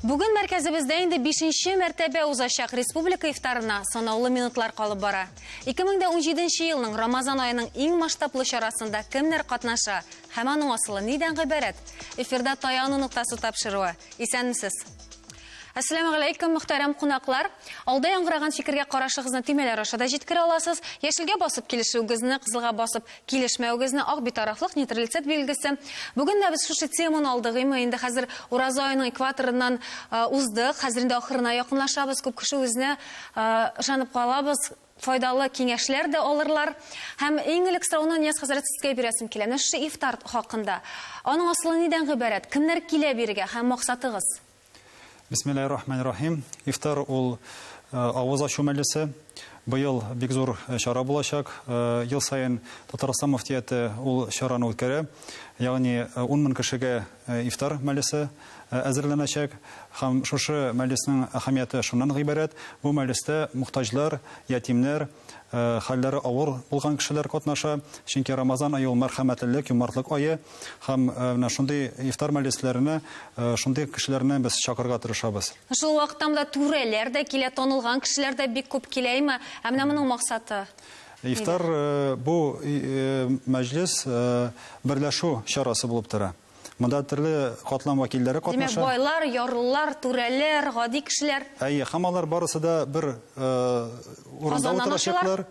Бүген мәркәзебездә инде 5-нче мәртәбә узачак республика ифтарына санаулы минутлар калып бара. 2017 елның Рамазан аеның иң масштаблы чарасында кемнәр катнаша һәм аның асылы нидән гыйбарәт? Эфирда таяну нуктасы тапшыруы. Исәнмесез? Ассаламу алейкум, мөхтәрәм кунаклар. Алда яңгыраган фикергә карашыгызны тимәләр ашада җиткерә аласыз. Яшелгә басып килешүгезне, кызылга басып килешмәүгезне, ак битарафлык, нейтралитет белгесе. Бүген дә без шушы теманы алдыгымы, инде хәзер Ураза аеның экваторыннан уздык, хәзер инде ахырына якынлашабыз, күп кеше үзенә ышанып калабыз. Файдалы киңәшләр дә алырлар. Һәм иң элек сорауны Нияз хәзрәт сезгә бирәсем килә. Менә шушы ифтар хакында. Аның асылы нидән гыйбарәт? Кемнәр килә биргә һәм максатыгыз? Бисмиллахир-рахманир-рахим. Ифтар ул авыз ачу мәҗлесе. Быел бик зур чара булачак. Ел сайын Татарстан мөфтияте ул чараны үткәрә. Ягъни 10 мең кешегә ифтар мәҗлесе әзерләнәчәк. Һәм шушы мәҗлеснең әһәмияте шуннан гыйбарәт. Бу мәҗлестә мухтаҗлар, ятимнәр, хәлләре авыр булган кешеләр катнаша. Чөнки Рамазан ае ул мәрхәмәтлелек, юмартлык ае. Һәм менә шундый ифтар мәҗлесләренә шундый кешеләрне без чакырга тырышабыз. Шул вакытта түрәләр дә килә, танылган кешеләр дә бик күп киләме? Ә менә моның максаты? Ифтар бу мәҗлес берләшү чарасы булып тора. Монда төрле катлам вәкилләре катнаша. Димәк, байлар, ярлылар, түрәләр, гади кешеләр. Һәм алар барысы да бер урында утырачаклар.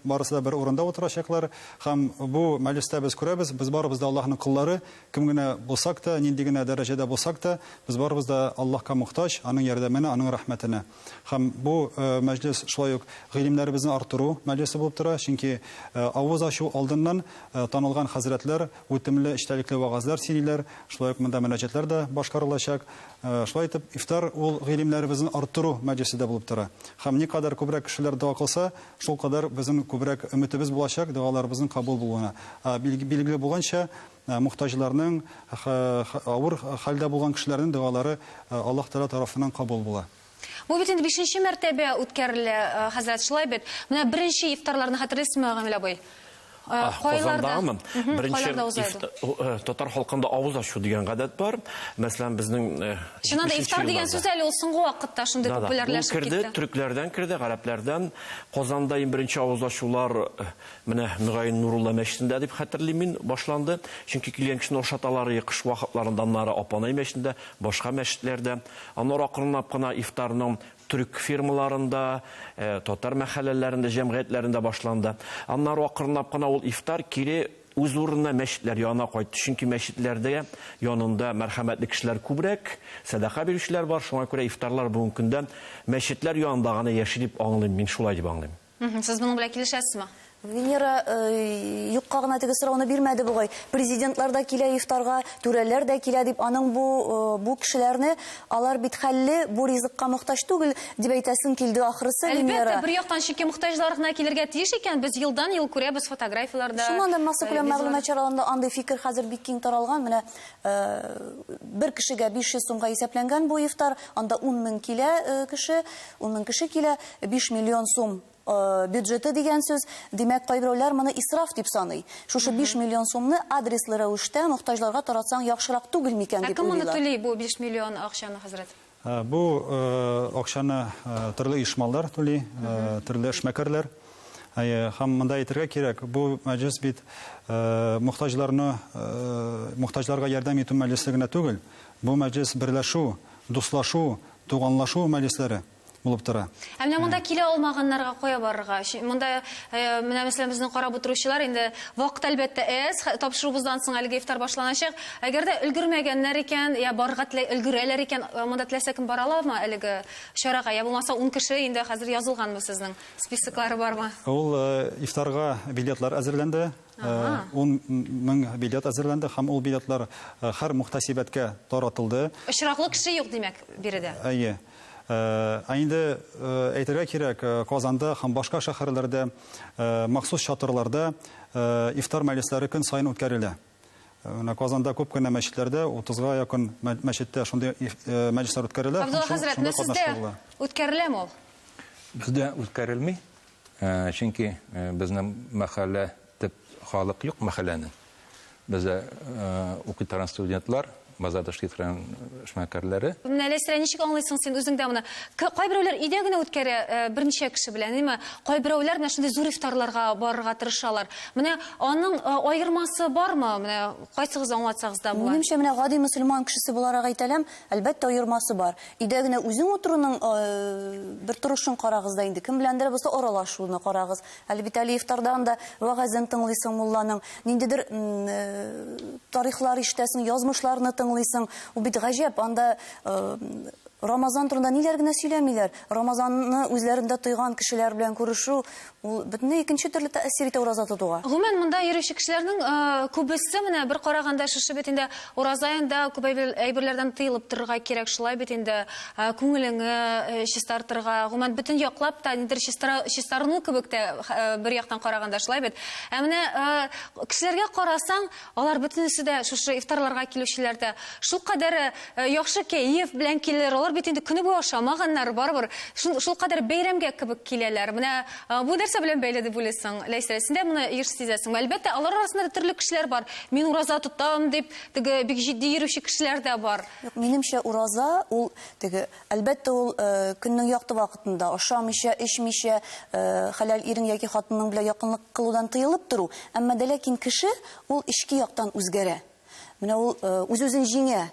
Барысы да бер урында утырачаклар. Һәм бу мәҗлестә без күрәбез, без барыбыз да Аллаһның куллары, кем генә булсак та, нинди генә дәрәҗәдә булсак та, без барыбыз да Аллаһка мохтаҗ, аның ярдәменә, аның рәхмәтенә. Һәм бу мәҗлес шулай ук гыйлемнәребезне арттыру мәҗлесе булып тора, чөнки авыз ачу алдыннан танылган хәзрәтләр үтемле эчтәлекле вагазлар сөйлиләр, шулай ук монда мөнәҗәтләр дә башкарылачак. Шулай итеп, ифтар ул гыйлемнәребезне арттыру мәҗлесе дә булып тора. Һәм никадәр күбрәк кешеләр дуа кылса, шул кадәр безнең күбрәк өметебез булачак, дуаларыбызның кабул булуына. Билгеле булганча, мухтаҗларның, авыр хәлдә булган кешеләрнең дуалары Аллаһ Тәгалә тарафыннан кабул була. Бу бит инде 5-нче мәртәбә үткәрелә, хәзрәт, шулай бит. Менә беренче ифтарларны хәтерлисезме, Гамил абый? Казандагы беренче татар халкында авыз ачу дигән гадәт бар. Мәсәлән, безнең Чыннан да ифтар дигән сүз әле ул соңгы вакытта шундый популярлашып китте. Төркләрдән керде, гарәпләрдән. Казанда беренче авыз ачулар менә Мөгаин Нурулла мәчетендә дип хәтерлим мин башланды. Чөнки килгән кешене ошаталар кыш вакытларында, аннары Апанай мәчетендә, башка мәчетләрдә. Аннары акрынлап кына ифтарның Türk firmalarında, татар мәхәлләләрендә, җәмгыятьләрендә башланды. Аннары акрынлап кына ул ифтар кире үз урынына мәчетләр янына кайтты. Чөнки мәчетләрдә янында мәрхәмәтле кешеләр күбрәк, садака бирүчеләр бар. Шуңа күрә ифтарлар бүгенге көндә мәчетләр янында гына яши дип аңлыйм, мин шулай дип аңлыйм. Сез моның белән килешәсезме? Венера юкка гына теге сорауны бирмәде бугай. Президентлар да килә ифтарга, түрәләр дә килә дип, аның бу кешеләрне алар бит хәлле, бу ризыкка мохтаҗ түгел дип әйтәсең килде ахрысы, Венера. Әлбәттә, бер яктан чөнки мохтаҗлар гына килергә тиеш икән, без елдан-ел күрәбез фотографияларда. Шуннан да мәгълүм мәгълүмат чараларында андый фикер хәзер бик киң таралган. Менә бер кешегә 500 сумга исәпләнгән бу ифтар, анда 10 мең килә кеше, 10 мең кеше килә, 5 миллион сум бюджеты дигән сүз. Димәк, кайберәүләр моны исраф дип саный. Шушы 5 миллион сумны адреслы рәвештә мохтаҗларга таратсаң яхшырак түгел микән дип уйлыйлар. Кем моны түли бу 5 миллион акчаны, хәзрәт? Бу акчаны төрле оешмалар түли, төрле эшмәкәрләр. Һәм монда әйтергә кирәк, бу мәҗлес бит мохтаҗларга ярдәм итү мәҗлесе генә түгел. Бу мәҗлес берләшү, дуслашу, туганлашу мәҗлесләре булып тора. Менә монда килә алмаганнарга кая барырга? Монда менә мәсәлән безнең карап утыручылар инде вакыт әлбәттә тапшырубыздан соң әлеге ифтар башланачак. Әгәр дә өлгермәгәннәр икән, я барырга өлгерәләр икән, монда теләсә кем бара аламы әлеге чарага? Я булмаса 10 кеше инде хәзер язылганмы сезнең списоклары бармы? Ул ифтарга билетлар әзерләнде. 10 мең билет әзерләнде һәм ул билетлар һәр мөхтәсибәткә таратылды. Очраклы кеше юк димәк биредә. Инде әйтергә кирәк, Казанда һәм башка шәһәрләрдә махсус чатырларда ифтар мәҗлесләре көн сайын үткәрелә. Казанда күп кенә мәчетләрдә 30-га якын мәчеттә шундый мәҗлесләр үткәрелә. Абдулла хәзрәт, сездә үткәреләме ул? Бездә үткәрелми, чөнки безнең мәхәллә төп халык юк мәхәлләнең. Бездә укытучы студентлар базарда эшләткән эшмәкәрләре. Менә Ләйсәрә, ничек аңлыйсың син үзеңдә моны? Кайберәүләр өйдә генә үткәрә берничә кеше белән, әйме? Кайберәүләр менә шундый зур ифтарларга барырга тырышалар. Менә аның айырмасы бармы? Менә кайсыгыз аңлатсагыз да була. Минемчә, менә гади мөселман кешесе буларак әйтәләм, әлбәттә аермасы бар. Өйдә генә үзең утыруның бер торышын карагыз да инде. Кем беләндер булса аралашуны карагыз. Әле бит әле ифтардан да вәгазен тыңлыйсың мулланың, ниндидер тарихлар ишетәсең, язмышларны тыңлыйсың. Ул бит гаҗәп, анда Рамазан турында ниләр генә сөйләмиләр. Рамазанны үзләрендә тойган кешеләр белән күрешү, ул бөтенләй икенче төрле тәэсир итә ураза тотуга. Гомумән, монда йөрүче кешеләрнең күбесе менә бер караганда шушы бит инде ураза аенда күп әйберләрдән тыелып торырга кирәк, шулай бит инде күңелеңне чистартырга, гомумән бөтен яклап та нидер чистарыну кебек тә бер яктан караганда шулай бит. Ә менә кешеләргә карасаң, алар бөтенесе дә шушы ифтарларга килүчеләрдә шулкадәр яхшы кәеф белән киләләр. Алар бит инде көне буе ашамаганнар, барыбер шулкадәр бәйрәмгә кебек киләләр. Менә бу нәрсә белән бәйле дип уйлыйсың, Ләйсәрә, син дә моны еш сизәсең. Әлбәттә, алар арасында төрле кешеләр бар. Мин ураза тотам дип, теге бик җитди йөрүче кешеләр дә бар. Минемчә, ураза ул теге, әлбәттә, ул көннең якты вакытында ашамыйча, эчмичә, хәләл ирен яки хатынның белән якынлык кылудан тыелып тору. Әмма дә ләкин кеше ул ички яктан үзгәрә. Менә ул үз-үзен җиңә.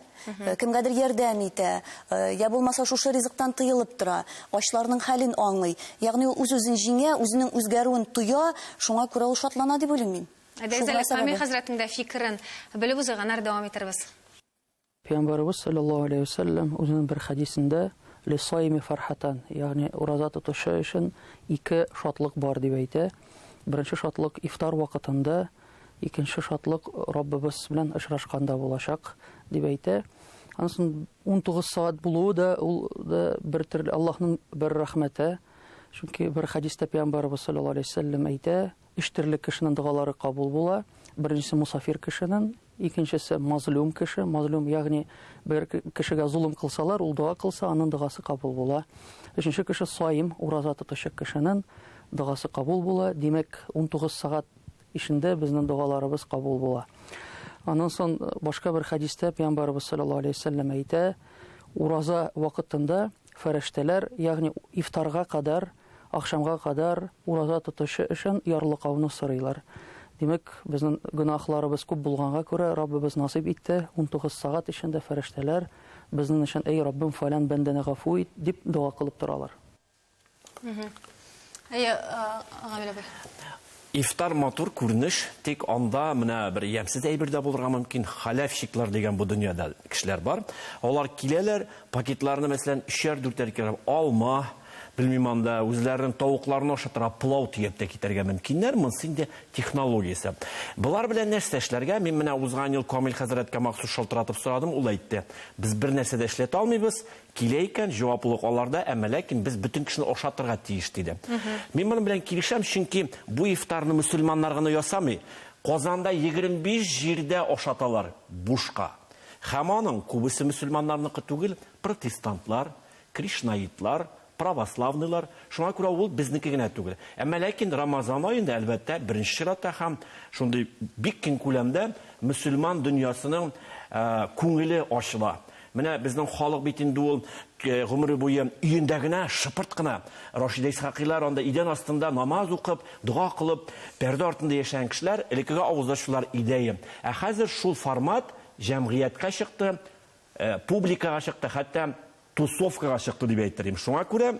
Кемгәдер ярдәм итә, я булмаса шушы ризыктан тыелып тора, ачларның хәлен аңлый. Ягъни ул үз-үзен җиңә, үзенең үзгәрүен тоя, шуңа күрә ул шатлана дип уйлыйм мин. Әдәзәлек Камил хәзрәтнең дә фикерен белеп узганнар дәвам итербез. Пәйгамбәрбез саллаллаһу алейхи ва саллям үзенең бер хадисендә лисайми фархатан, ягъни ураза тотушы өчен ике шатлык бар дип әйтә. Беренче шатлык ифтар вакытында, икенче шатлык Раббыбыз белән очрашканда булачак дип әйтә. Ансын 19 саат булуы да ул да бер төрле Аллаһның бер рәхмәте. Чөнки бер хадистә Пәйгамбәрбез саллаллаһу алейхи ва саллям әйтә, өч төрле кешенең дугалары кабул була. Беренчесе мусафир кешенең, икенчесе мазлум кеше. Мазлум ягъни бер кешегә зулым кылсалар, ул дуа кылса, аның дугасы кабул була. Өченче кеше саим, ураза тотучы кешенең дугасы кабул була. Димәк, 19 сагат ишендә безнең дугаларыбыз кабул була. Аннан соң башка бер хадистә Пәйгамбәрбез саллаллаһу алейхи ва саллям әйтә, ураза вакытында фәрештәләр, ягъни ифтарга кадәр, ахшамга кадәр ураза тотучы өчен ярлыклауны сорыйлар. Димәк, безнең гөнаһларыбыз күп булганга күрә, Раббыбыз насыйп итте, 19 сагат ишендә фәрештәләр безнең өчен эй Раббым фәлән бәндәне гафу ит дип дуа кылып торалар. Ифтар матур күренеш, тик анда менә бер ямсыз әйбердә булырга мөмкин, халәфчиклар дигән бу дөньяда кешеләр бар. Алар киләләр, пакетларны мәсәлән 3-4 килеп алма, белмим анда үзләренең тавыкларны ашатыра, пылау тиеп тә китәргә мөмкиннәр, монсы инде технологиясе. Булар белән нәрсә эшләргә, мин менә узган ел Камил хәзрәткә махсус шалтыратып сорадым, ул әйтте. Без бер нәрсә дә эшләтә алмыйбыз, килә икән җаваплылык аларда, әмма ләкин без бөтен кешене ашатырга тиеш диде. Мин моның белән килешәм, чөнки бу ифтарны мөселманнар гына ясамый. Казанда 25 җирдә ашаталар бушка. Һәм аның күбесе мөселманнарныкы түгел, протестантлар, кришнаитлар, православныйлар, шуңа күрә ул безнеке генә түгел. Әмма ләкин Рамазан аенда әлбәттә беренче чиратта һәм шундый бик киң күләмдә мөселман дөньясының күңеле ачыла. Менә безнең халык бит инде ул гомере буе өендә генә шыпырт кына. Рашида Исхакилар анда идән астында намаз укып, дуа кылып, пәрдә артында яшәгән кешеләр, элеккегә авызлашулар идея. Ә хәзер шул формат җәмгыятькә чыкты, публикага чыкты, хәтта тусовкага чыкты дип әйтерим. Шуңа күрә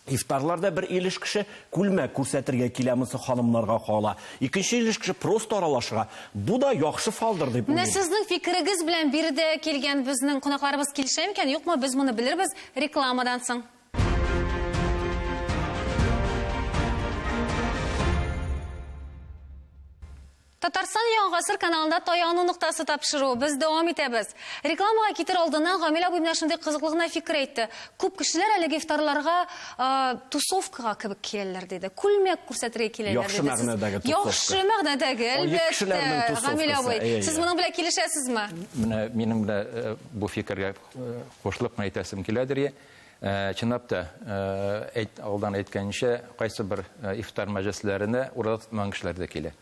ифтарларда бер илеш кеше күлмәк күрсәтергә килә, монсы ханымнарга кала. Икенче илеш кеше просто аралашырга. Бу да яхшы фалдыр дип уйлыйм. Менә сезнең фикерегез белән биредә килгән безнең кунакларыбыз килешә микән? Юкмы, без моны белербез рекламадан соң. Татарстан Яңа гасыр каналында таяну нуктасы тапшыру. Без дәвам итәбез. Рекламага китер алдыннан Гамил абый менә шундый кызыклы гына фикер әйтте. Күп кешеләр әлеге ифтарларга тусовкага кебек киләләр диде. Күлмәк күрсәтергә киләләр диде. Яхшы мәгънәдәге тусовка. Яхшы мәгънәдәге, әлбәттә. Гамил абый, сез моның белән килешәсезме? Менә минем белән бу фикергә кушылып әйтәсем киләдер. Чынлап та алдан әйткәнчә, кайсы бер ифтар мәҗлесләренә урда тотмаган кешеләр дә килә.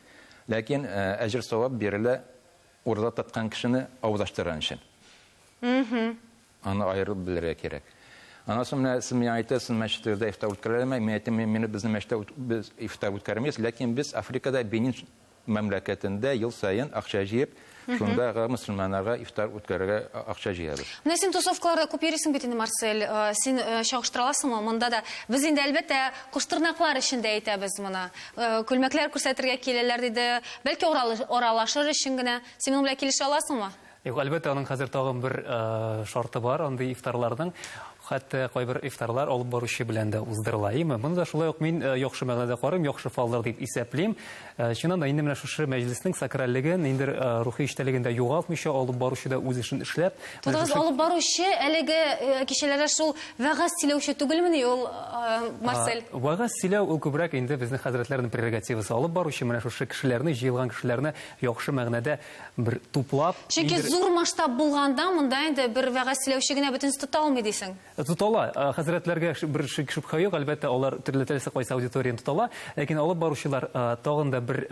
Ләкин әҗр савап бирелә урда тоткан кешене авызлаштырган өчен. Аны айырып белергә кирәк. Аннан соң менә сез миңа әйтәсез, мәчетләрдә ифтар үткәрелмәй. Мин әйтәм, мине безнең мәчеттә без ифтар үткәрмәйбез, ләкин без Африкада Бенин мәмләкәтендә ел сайын акча җыеп, шундагы мөселманнарга ифтар үткәрергә акча җыябыз. Менә син тусовкаларда күп йөрисең бит инде, Марсель. Син чагыштыра аласыңмы? Монда да без инде әлбәттә куштырнаклар өчен дә әйтәбез моны. Күлмәкләр күрсәтергә киләләр диде. Бәлки оралашыр өчен генә. Син моның белән килешә аласыңмы? Юк, әлбәттә, аның хәзер тагын бер шарты бар, андый ифтарларның. Хәтта кайбер ифтарлар алып баручы белән дә уздырыла. Моны да шулай ук мин яхшы мәгънәдә карыйм, яхшы фаллар дип исәплим. Чыннан да инде менә шушы мәҗлеснең сакраллыгын, инде рухи эштәлеген дә югалтмыйча, алып баручы да үз эшен эшләп. Тудыгыз алып баручы әлеге кичәләрдә шул вәгазь сөйләүче түгелмени ул, Марсель? Вәгазь сөйләү ул күбрәк инде безнең хәзрәтләрнең прерогативасы. Алып баручы менә шушы кешеләрне, җыелган кешеләрне яхшы мәгънәдә бер туплап. Чөнки зур масштаб булганда, монда инде бер вәгазь сөйләүче генә бөтен тота алмый дисең. Тотала. Хәзрәтләргә бер шөбһә юк, әлбәттә, алар төрле кайсы аудиторияны тотала, ләкин алып баручылар тагын да бер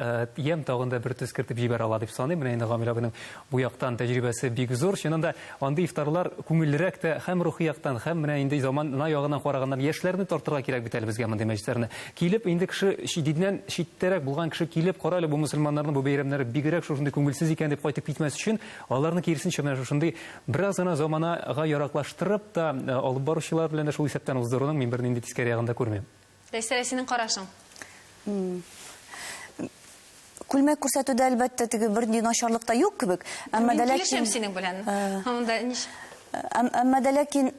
тагын да бер төс кертеп җибәрә ала дип саныйм. Менә инде Гамил абыйның бу яктан тәҗрибәсе бик зур. Чыннан да андый ифтарлар күңеллерәк тә һәм рухи яктан, һәм менә инде заманна ягыннан караганнан яшьләрне тартырга кирәк бит әле безгә мондый мәҗлесләрне. Килеп инде кеше шидидән читтәрәк булган кеше килеп каралы бу мөселманнарның бу бәйрәмнәре бигрәк шушындый күңелсез икән дип кайтып китмәс өчен, аларны киресенчә менә шушындый бераз гына заманага яраклаштырып та алып баручылар белән дә шул исәптән уздыруның мин бер нинди тискәре ягында күрмим. Рәйсә, синең карашың? Күлмәк күрсәтүдә әлбәттә теге бер начарлык та юк кебек. Әмма дә ләкин синең белән. Әмма дә ләкин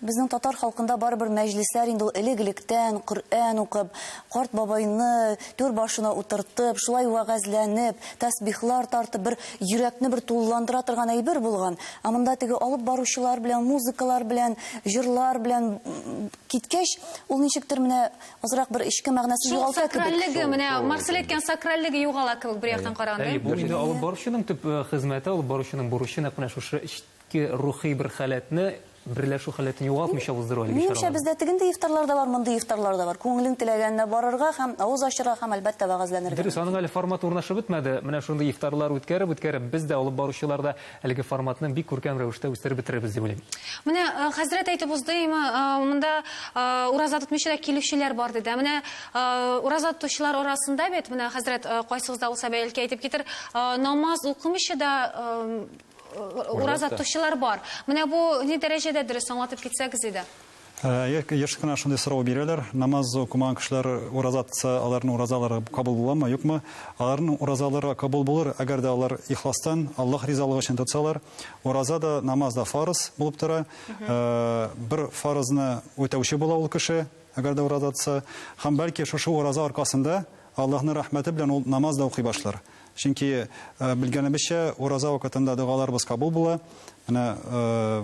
безнең татар халкында барыбер мәҗлесләр инде элек-электән Коръән укып, карт бабайны түр башына утыртып, шулай вәгазьләнеп, тәсбихлар тартып, бер йөрәкне бер тулыландыра торган әйбер булган. Ә монда теге алып баручылар белән, музыкалар белән, җырлар белән киткәч, ул ничектер менә азрак бер ичке мәгънәсен югалта кебек. Сакраллыгы, менә Марсель әйткән сакраллыгы югала кебек бер яктан караганда. Бу инде алып баручының төп хезмәте, алып баручының бурычы нәкъ менә шушы ичке рухи бер халәтне берләшү халәтен югалтмыйча уздыру әле. Минемчә, бездә тегендә ифтарлар да бар, монда ифтарлар да бар. Күңелең теләгәнне барырга һәм авыз ачырга һәм әлбәттә вәгазьләнергә. Дөрес, аның әле форматы урнашып бетмәде. Менә шундый ифтарлар үткәреп, без дә алып баручылар да әлеге форматны бик күркәм рәвештә үстереп бетеребез дип уйлыйм. Менә хәзрәт әйтеп узды, монда ураза тотмыйча килүчеләр бар диде. Менә ураза тотучылар арасында бит, менә хәзрәт кайсыгызда булса бәлки әйтеп китер, намаз укымыйча да ураза тотучылар бар. Менә бу ни дәрәҗәдә дөрес аңлатып китсәгез иде? Еш кына шундый сорау бирәләр. Намаз укымаган кешеләр ураза тотса, аларның уразалары кабул буламы, юкмы? Аларның уразалары кабул булыр, әгәр дә алар ихластан, Аллаһ ризалыгы өчен тотсалар. Ураза да, намаз да фарыз булып тора. Бер фарызны үтәүче була ул кеше, әгәр дә ураза тотса, һәм бәлки шушы ураза аркасында Аллаһның рәхмәте белән ул намаз да укый башлар. Чөнки белгәнебезчә, ураза вакытында дугаларыбыз кабул була. Менә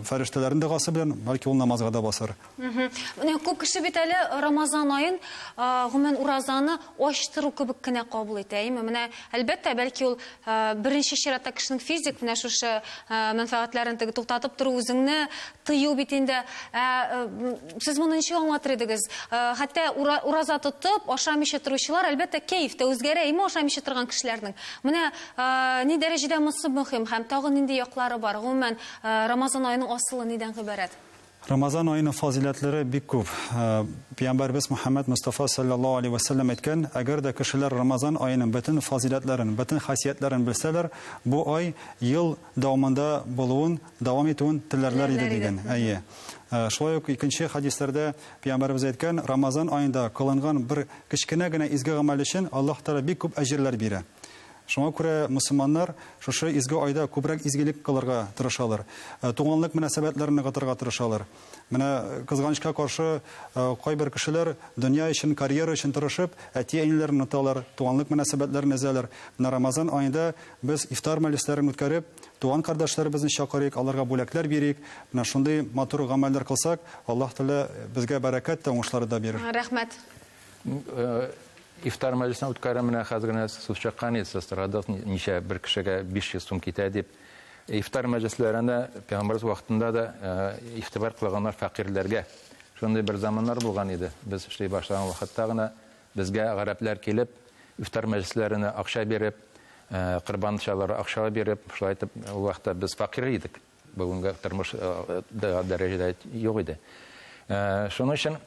фәрештәләрнең дугасы белән бәлки ул намазга да басар. Менә күп кеше бит әле Рамазан аен гомумән уразаны ачтыру кебек кенә кабул итә. Менә әлбәттә бәлки ул беренче чиратта кешенең физик менә шушы мәнфәгатьләрен туктатып тору, үзеңне тыю бит инде. Сез моны ничек аңлатыр идегез? Хәтта ураза тотып ашамыйча торучылар әлбәттә кәефтә үзгәрә, ашамыйча торган кешеләрнең. Менә ни дәрәҗәдә мосы мөһим һәм тагын нинди яклары бар? Гомумән Рамазан аеның асылы нидән гыйбарәт? Рамазан аеның фазиләтләре бик күп. Пәйгамбәрбез Мөхәммәд Мустафа саллаллаһу алейхи ва саллям әйткән, әгәр дә кешеләр Рамазан аеның бөтен фазиләтләрен, бөтен хасиятләрен белсәләр, бу ай ел дәвамында булуын, дәвам итүен теләрләр иде дигән. Әйе. Шулай ук икенче хадисләрдә Пәйгамбәрбез әйткән, Рамазан аенда кылынган бер кечкенә генә изге гамәл өчен Аллаһ Тәгалә бик күп әҗерләр бирә. Шуңа күрә мөселманнар шушы изге айда күбрәк изгелек кылырга тырышалар. Туганлык мөнәсәбәтләрен ныгытырга тырышалар. Менә кызганычка каршы кайбер кешеләр дөнья өчен, карьера өчен тырышып, әти-әниләрен оныталар, туганлык мөнәсәбәтләрен өзәләр. Менә Рамазан аенда без ифтар мәҗлесләрен үткәреп, туган кардәшләребезне чакырыйк, аларга бүләкләр бирик. Менә шундый матур гамәлләр кылсак, Аллаһ Тәгалә безгә бәрәкәт тә уңышлары да бирер. Рәхмәт. Ифтар мәҗлесенә үткәрә менә хәзер генә сүз чыккан иде, сострадов ничә бер кешегә 500 сум китә дип. Ифтар мәҗлесләренә Пәйгамбәрбез вакытында да игътибар кылганнар фәкыйрьләргә. Шундый бер заманнар булган иде. Без эшли башлаган вакытта гына безгә гарәпләр килеп, ифтар мәҗлесләренә акча биреп, корбан чалары акча биреп, шулай итеп ул вакытта без фәкыйр идек. бүгенге тормыш дәрәҗәдә юк иде. Шуның өчен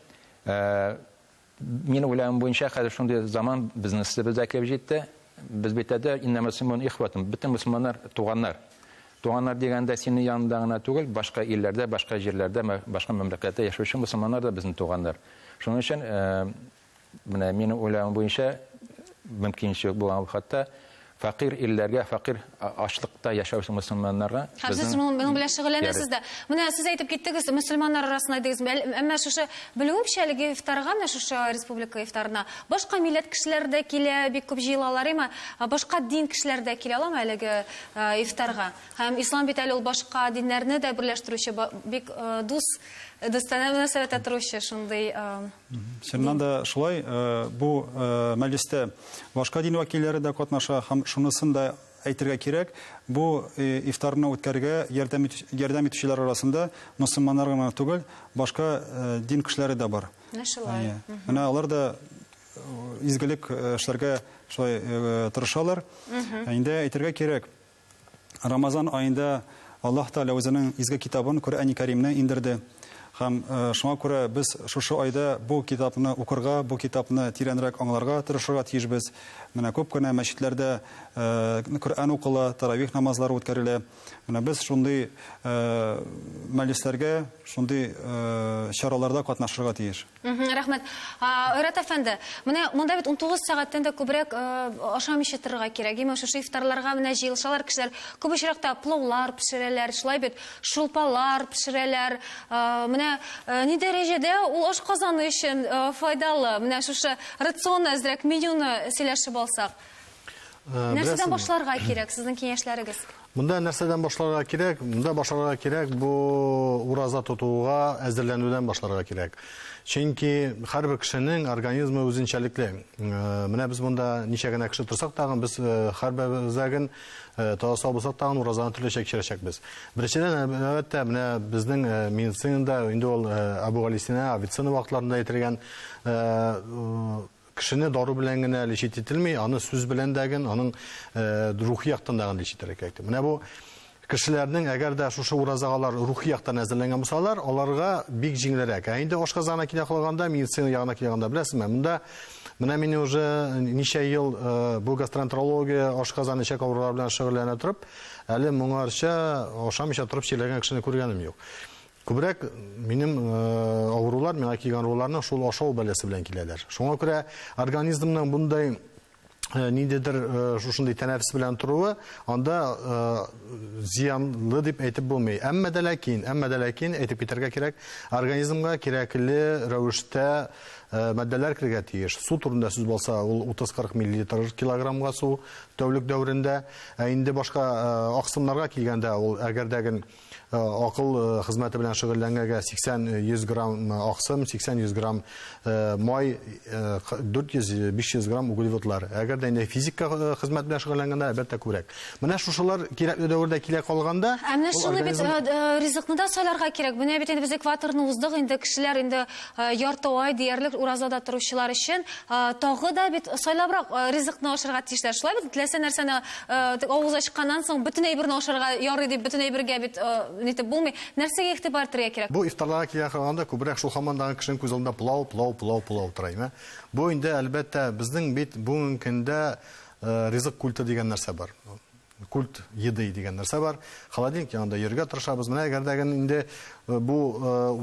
мин уйлавым буенча хәзер шундый заман бизнесыбызда килеп җитте. Без бит әдә иннамасымын ихватым, бөтен мөселманнар туганнар. Туганнар дигәндә синең янында гына түгел, башка илләрдә, башка җирләрдә, башка мәмләкәттә яшәүче мөселманнар да безнең туганнар. Шуның өчен менә минем уйлавым буенча мөмкинчелек булган хәтта фақир илләргә, фақир ачлыкта яшәүче мөселманнарга Сез моның белән шөгыльләнәсез дә. Менә сез әйтеп киттегез, мөселманнар арасында дигез, әмма шушы белүемчә әлеге ифтарга, менә шушы республика ифтарына башка милләт кешеләр дә килә, бик күп җыелалар име? Башка дин кешеләр дә килә аламы әлеге ифтарга? Һәм ислам бит әле ул башка диннәрне дә берләштерүче, бик достана мөнәсәбәттә торучы шундый. Чыннан да шулай, бу мәҗлестә башка дин вәкилләре дә катнаша, һәм шунысын да әйтергә кирәк, бу ифтарны үткәрергә ярдәм итүчеләр арасында мөселманнар гына түгел, башка дин кешеләре дә бар. Шулай. Менә алар да изгелек эшләргә шулай тырышалар. Инде әйтергә кирәк, Рамазан айында Аллаһ Тәгалә үзенең изге китабын, Коръәни Кәримне индерде. Һәм шуңа күрә без шушы айда бу китапны укырга, бу китапны тирәнрәк аңларга тырышырга тиешбез. Менә күп кенә мәчетләрдә Коръән укыла, таравих намазлары үткәрелә. Менә без шундый мәҗлесләргә, шундый чараларда катнашырга тиеш. Рәхмәт. Айрат әфәнде, менә монда бит 19 сәгатьтән дә күбрәк ашамыйча торырга кирәк. Име шушы ифтарларга менә җыелышалар кешеләр, күп очракта пловлар пешерәләр, шулай бит шулпалар пешерәләр. Менә ни дәрәҗәдә ул ашказаны өчен файдалы? Менә шушы рационны әзрәк менюны сөйләшеп алсак. Нәрсәдән башларга кирәк сезнең киңәшләрегез? Монда нәрсәдән башларга кирәк? Монда башларга кирәк бу ураза тотуга әзерләнүдән башларга кирәк. Чөнки һәрбер кешенең организмы үзенчәлекле. Менә без монда ничә генә кеше торсак тагын без һәрберебезгә таза булсак тагын уразаны төрлечә кичерәчәкбез. Беренчедән әлбәттә менә безнең медицинада инде ул Абу Галисина Авиценна вакытларында әйтелгән кешене дару белән генә лечит ителми, аны сүз белән дәген, аның рухи яктан да лечит итәргә. Менә бу кешеләрнең әгәр дә шушы уразагалар рухи яктан әзерләнгән булсалар, аларга бик җиңелрәк. Инде ашказана килә калганда, медицина ягына килгәндә беләсезме, монда менә мин уже ничә ел бу гастроэнтерология, ашказан ичәк авырулары белән шөгыльләнә торып, әле моңарча ашамыйча торып сөйләгән кешене күргәнем юк. Күбрәк минем авырулар, миңа килгән авыруларның шул ашау бәласе белән киләләр. Шуңа күрә организмның bunday ниндидер шушындай тәнәфес белән торуы, анда зиянлы дип әйтеп булмый. Әмма дә ләкин әйтеп китәргә кирәк, организмга кирәкле рәвештә матдәләр кергә тиеш. Су турында сүз булса, ул 30-40 мл килограммга су тәүлек дәврендә. Инде башка аксымнарга килгәндә, ул әгәрдәген акыл хезмәте белән шөгыльләнгәнгә 80-100 грамм аксым, 80-100 грамм май, 400-500 грамм углеводлар. Әгәр дә инде физик хезмәт белән шөгыльләнгәндә әлбәттә күбрәк. Менә шушылар кирәкле дәврдә килә калганда, менә шуны бит ризыкны да сайларга кирәк. Менә бит инде без экваторны уздык, инде кешеләр инде ярты ай диярлек уразада торучылар өчен тагы да бит сайлабрак ризыкны ашырга тиешләр. Шулай бит теләсә нәрсәне авыз ачканнан соң бөтен әйберне ашырга ярый дип бөтен әйбергә бит нитеп булмый. Нәрсәгә игътибар итәргә кирәк? Бу ифтарларга килә калганда күбрәк шул хамандагы кешенең күз алдында плау тора. Бу инде әлбәттә безнең бит бүгенге көндә ризык культы дигән нәрсә бар. Культ еды дигән нәрсә бар. Холодильник янында йөргә тырышабыз. Менә әгәр дә инде бу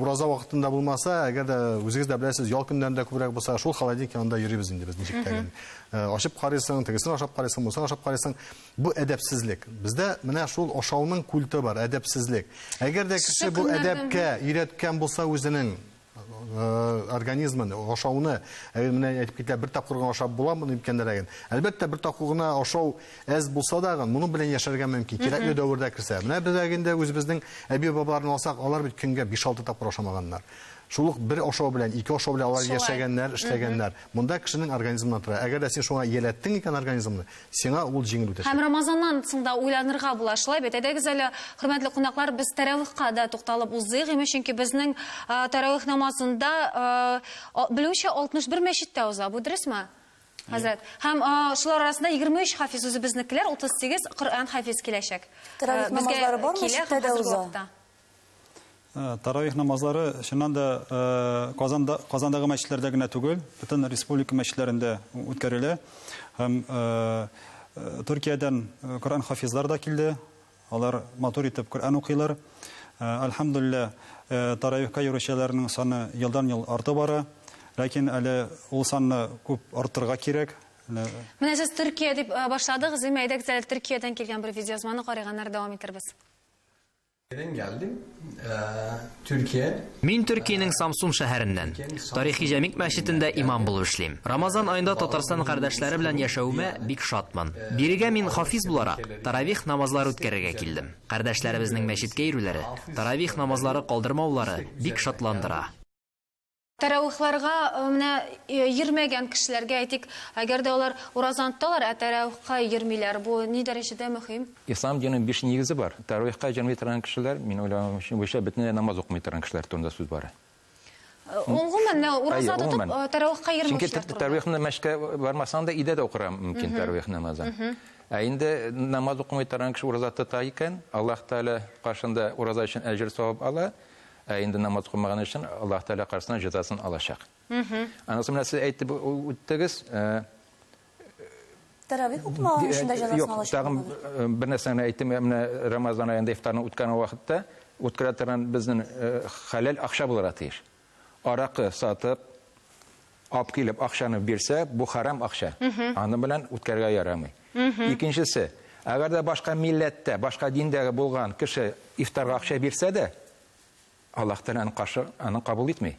ураза вакытында булмаса, әгәр дә үзегез дә беләсез, ял көннәрендә күбрәк булса, шул холодильник янында йөрибез инде без ничектәген. Ашып карыйсың, тегесен ашап карыйсың, булса ашап карыйсың. Бу әдәпсезлек. Бездә менә шул ашауның культы бар, әдәпсезлек. Әгәр дә кеше бу әдәпкә өйрәткән булса үзенең организмын, ашауны, менә әйтеп китә, бер тапкыр гына ашап буламы дигәндәрәген. Әлбәттә бер тапкыр гына ашау әз булса да, моның белән яшәргә мөмкин. Кирәкле дәврдә кирсә. Менә бездә үзебезнең әби-бабаларны алсак, алар бит көнгә 5-6 тапкыр ашамаганнар. Шул бер ашау белән, 2 ашау белән алар яшәгәннәр, эшләгәннәр. Монда кешенең организмына тора. Әгәр дә син шуңа еләттең икән организмны, сиңа ул җиңел үтәчәк. Һәм Рамазаннан соң да уйланырга була. Шулай бит. Әйдәгез әле, хөрмәтле кунаклар, без тәравихка да тукталып узыйк. Чөнки безнең тәравих намазында белүчә 61 мәчеттә уза. Бу дөресме? Хәзрәт. Һәм шулар арасында 23 хафиз үзебезнекеләр, 38 Коръән хафиз киләчәк. Таравих намазлары бармы? Читтә уза. Таравих намазлары шуннан да Казандагы мәчетләрдә генә түгел, бөтен республика мәчетләрендә үткәрелә. Һәм Төркиядән Коръән хафизлар да килде. Алар матур итеп Коръән укыйлар. Әлхәмдүлилләх, таравихка йөрүчеләрнең саны елдан-ел арта бара. Ләкин әле ул санны күп артырга кирәк. Менә сез Төркия дип башладыгыз, әйдәк Төркиядән килгән бер видеоязманы карыганнар дәвам итәрбез. Geldim. Türkiye. Мин Төркиянең Самсун шәһәреннән. Тарихи Җәмик мәчетендә имам булып эшлим. Рамазан аенда Татарстан кардәшләре белән яшәүемә бик шатман. Бирегә мин хафиз буларак таравих намазлары үткәрергә килдем. Кардәшләребезнең мәчеткә йөрүләре, таравих намазлары калдырмаулары бик шатландыра. Таравихларга менә йөрмәгән кешеләргә әйтик, әгәр дә алар уразантталар, таравихка йөрмиләр. Бу ни дәрәҗәдә мөһим? Ислам динінің 5 негізі бар. Таравихқа йөрмей торган кешеләр, мин уйлавым, буйча бөтенләй намаз укымый торган кешеләр турында сүз бар. Гомумән, ураза тотып таравихка йөрмәүчеләр. Чөнки таравихны мәчеткә бармасаң да өйдә дә укырга мөмкин таравих намазын. Инде намаз укымый торган кеше ураза тота икән, Аллаһ Тәала каршында ураза өчен әҗр савап ала. Инде намаз укымаган өчен Аллаһ Тәала каршысына җәзасын алачак. Анысы менә сез әйтеп үттегез. Таравих укымаган өчен дә җәзасын алачак. Тагын бер нәрсәне әйтим, менә Рамазан аенда ифтарны үткән вакытта үткәрә торган безнең халал акча булырга тиеш. Аракы сатып, алып килеп акчаны бирсә, бу харам акча. Аны белән үткәргә ярамый. Икенчесе, әгәр дә башка милләттә, башка диндәге булган кеше ифтарга акча бирсә дә, Аллаһ Тәаланың каршы аны кабул итмәй.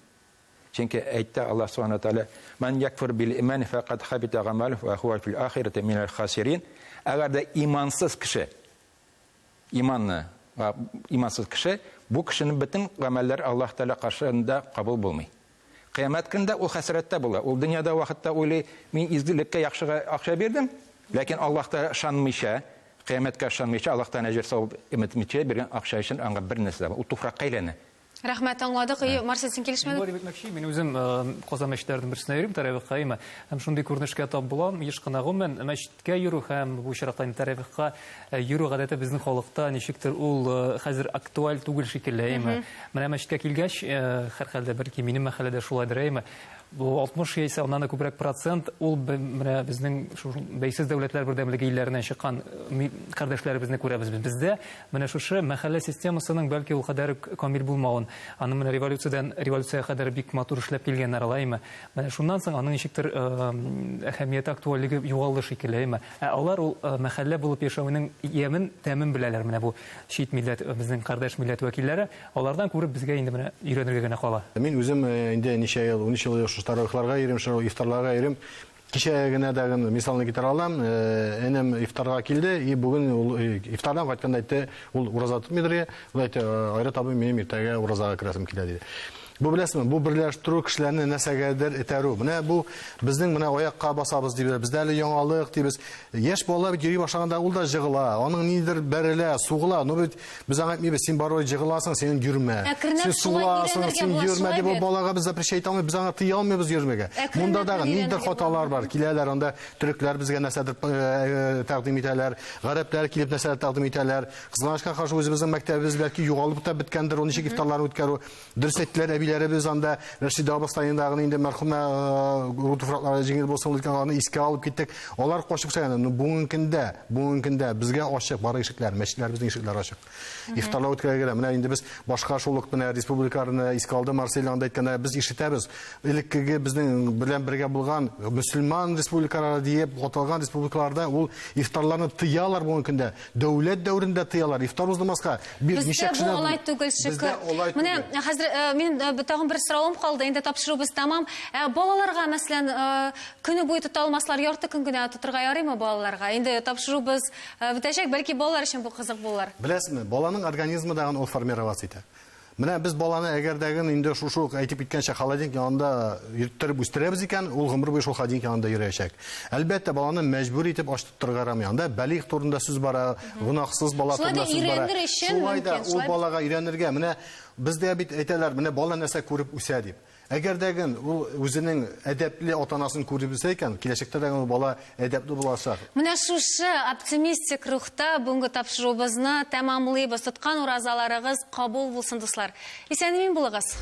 Чөнки әйтте Аллаһ Субхану Тәала: "Ман якфур бил иман фақад хабита гамалуһу ва хува фил ахирати минал хасирин." Әгәр дә имансыз кеше, имансыз кеше, бу кешенең бөтен гамәлләре Аллаһ Тәала каршында кабул булмый. Кыямәт көндә ул хәсрәттә була. Ул дөньяда вакытта уйлый: "Мин изгелеккә яхшыга акча бирдем", ләкин Аллаһта ышанмыйча, кыямәткә ышанмыйча, Аллаһтан әҗр савап үтмичә биргән акча өчен аңа бер нәрсә бар. Ул туфракка әйләнә. Рәхмәт, аңладык. Марсель, син килешмәдең? Бу әйтмәкче, мин үзем Казан мәчетләренең берсенә йөрим, таравихка йөрим. Һәм шундый күренешкә тап булам, еш кына гомумән мәчеткә йөрү һәм бу чиратта таравихка йөрү гадәте безнең халыкта ничектер ул хәзер актуаль түгел шикелле. Менә мәчеткә килгәч, һәрхәлдә бәлки минем мәхәлләдә шулайдыр. Бу 60 яисә оннан да күбрәк процент ул менә безнең бәйсез дәүләтләр бердәмлеге илләреннән чыккан кардәшләребезне күрәбез. Бездә менә шушы мәхәллә системасының бәлки ул кадәр камил булмавын, аны менә революция кадәр бик матур эшләп килгәннәр алаймы. Менә шуннан соң аның ничектер әһәмияте, актуальлеге югалды шикелле. Алар ул мәхәллә булып яшәүнең ямен, тәмен беләләр. Менә бу шит милләт, безнең кардәш милләт вәкилләре, алардан күреп безгә инде менә өйрәнергә генә кала. Мин үзем инде ничә ел, 13 ел таравихларга йөрим, ифтарларга йөрим. Кичә генә дәгән мисалны китер алам. Энем ифтарга килде, и бүген ул ифтардан кайтканда әйтте, ул ураза тотмыйдыр. Ул әйтте, "Айрат абый, минем иртәгә уразага керәсем килә" диде. Бу беләсезме, бу берләштерү кешеләрне нәрсәгәдер этәрү. Менә бу безнең менә аякка басабыз дибез. Бездә әле яңалык дибез. Яшь бала бит йөри башлаганда ул да җыгыла. Аның нидер бәрелә, сугыла. Ну бит без аңа әйтмибез, син барой җыгыласың, син йөрмә. Син сугыласың, син йөрмә дип балага без запрещать итәмибез, без аңа тыя алмыйбыз йөрмәгә. Монда да нидер хаталар бар. Киләләр анда төрекләр безгә нәрсәдер тәкъдим итәләр. Гарәпләр килеп нәрсәдер тәкъдим итәләр. Кызганычка каршы үзебезнең мәктәбебез бәлки югалып та биткәндер. Ул ничек ифтарларны үткәрү. Дөрес әйттеләр, әбиләребез анда Рәшидә Абастайындагы инде мәрхүмә Рутуфратлары җиңел булсын дигән искә алып киттек. Алар кошып сәгән. Бүгенге көндә безгә ачык бар ишекләр, мәчетләр безнең ишекләр ачык. Ифтарлар үткәрергә. Менә инде без башка шулык менә республикаларны искә алды, Марсель анда әйткәндә без ишетәбез. Элеккеге безнең белән бергә булган мөселман республикалары диеп аталган республикаларда ул ифтарларны тыялар бүгенге көндә. Дәүләт дәврендә тыялар. Ифтар уздырмаска бир ничек шуны алай түгел шикер. Менә хәзер мин тагын бер соравым калды. Инде тапшырубыз тамам. Балаларга мәсәлән көне буе тота алмаслар, ярты көн генә тотырга ярыймы балаларга? Инде тапшырубыз бетәчәк, бәлки балалар өчен бу кызык булыр. Беләсезме, баланың организмы дагы ул формироваться итә. Менә без баланы әгәрдәген инде шушы әйтеп киткәнчә холодильник янында йөрттереп үстерәбез икән, ул гомер буе шул холодильник янында йөрәчәк. Әлбәттә, баланы мәҗбүр итеп аш тоттырга ярамый. Анда бәлигъ турында сүз бара, гунахсыз бала турында сүз бара. Шулай да ул балага өйрәнергә. Менә бездә бит әйтәләр, менә бала нәрсә күреп үсә дип. Әгәр дәген ул үзенең әдәпле ата-анасын күреп белсә икән, киләчәктә дәген бала әдәпле булачак. Менә шушы оптимистик рухта бүгенге тапшыруыбызны тәмамлыйбыз. Тоткан уразаларыгыз кабул булсын, дуслар. Исән-имин булыгыз.